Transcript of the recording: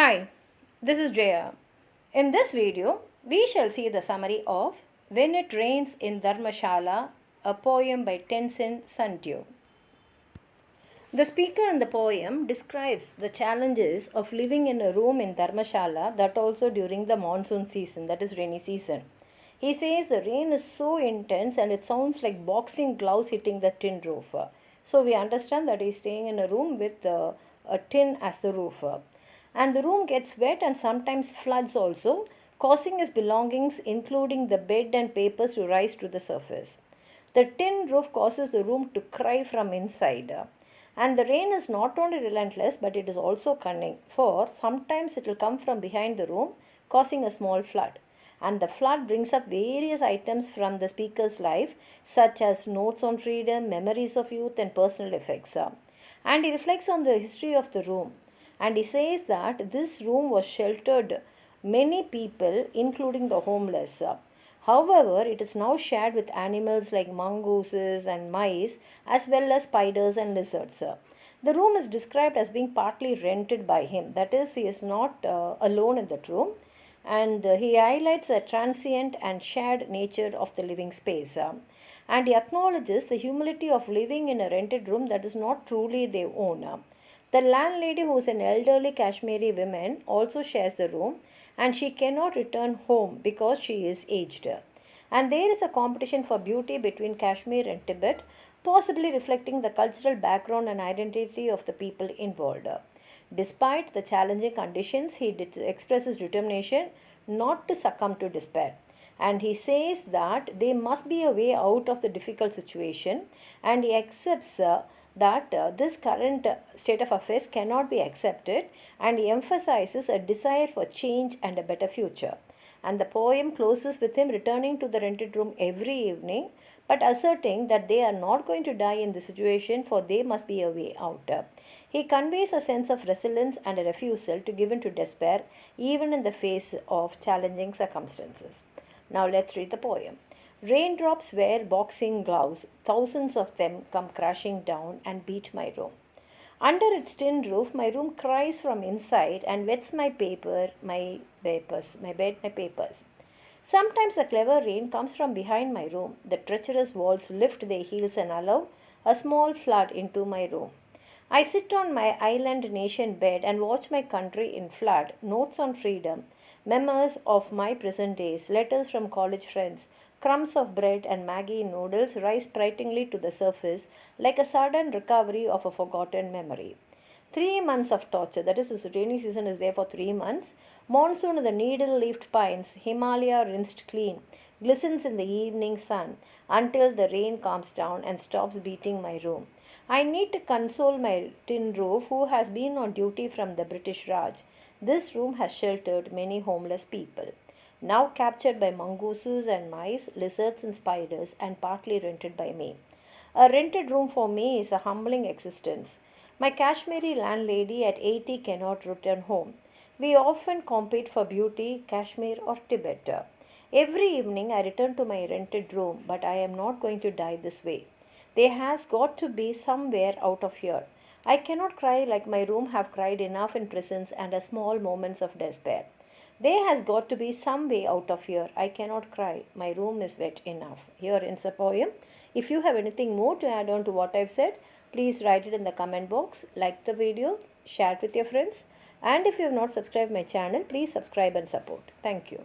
Hi, this is Jaya. In this video, we shall see the summary of When It Rains in Dharamsala, a poem by Tenzin Tsunduesummary. The speaker in the poem describes the challenges of living in a room in Dharamshala, that also during the monsoon season, that is rainy season. He says the rain is so intense and it sounds like boxing gloves hitting the tin roof. So we understand that he's staying in a room with a tin as the roof. And the room gets wet and sometimes floods also, causing his belongings, including the bed and papers, to rise to the surface. The tin roof causes the room to cry from inside. And the rain is not only relentless but it is also cunning, for sometimes it will come from behind the room, causing a small flood. And the flood brings up various items from the speaker's life, such as notes on freedom, memories of youth, and personal effects. And he reflects on the history of the room. And he says that this room was sheltered many people, including the homeless. However, it is now shared with animals like mongooses and mice, as well as spiders and lizards. The room is described as being partly rented by him, that is, he is not alone in that room, and he highlights the transient and shared nature of the living space. And he acknowledges the humility of living in a rented room that is not truly their own. The landlady, who is an elderly Kashmiri woman, also shares the room, and she cannot return home because she is aged. And there is a competition for beauty between Kashmir and Tibet, possibly reflecting the cultural background and identity of the people involved. Despite the challenging conditions, he expresses determination not to succumb to despair. And he says that there must be a way out of the difficult situation, and he accepts that this current state of affairs cannot be accepted, and he emphasizes a desire for change and a better future. And the poem closes with him returning to the rented room every evening, but asserting that they are not going to die in the situation, for there must be a way out. He conveys a sense of resilience and a refusal to give in to despair, even in the face of challenging circumstances. Now let's read the poem. Raindrops wear boxing gloves, thousands of them come crashing down and beat my room. Under its tin roof, my room cries from inside and wets my bed, my papers. Sometimes the clever rain comes from behind my room. The treacherous walls lift their heels and allow a small flood into my room. I sit on my island nation bed and watch my country in flood, notes on freedom, memoirs of my prison days, letters from college friends, crumbs of bread and Maggie noodles rise frighteningly to the surface like a sudden recovery of a forgotten memory. 3 months of torture, that is, this rainy season is there for 3 months. Monsoon in the needle leafed pines, Himalaya rinsed clean, glistens in the evening sun until the rain calms down and stops beating my room. I need to console my tin roof, who has been on duty from the British Raj. This room has sheltered many homeless people, now captured by mongooses and mice, lizards and spiders, and partly rented by me. A rented room for me is a humbling existence. My Kashmiri landlady at 80 cannot return home. We often compete for beauty, Kashmir or Tibet. Every evening I return to my rented room, but I am not going to die this way. There has got to be somewhere out of here. I cannot cry like my room have cried enough in prisons and a small moments of despair. There has got to be some way out of here. I cannot cry. My room is wet enough. Here ends a poem. If you have anything more to add on to what I've said, please write it in the comment box. Like the video, share it with your friends. And if you have not subscribed my channel, please subscribe and support. Thank you.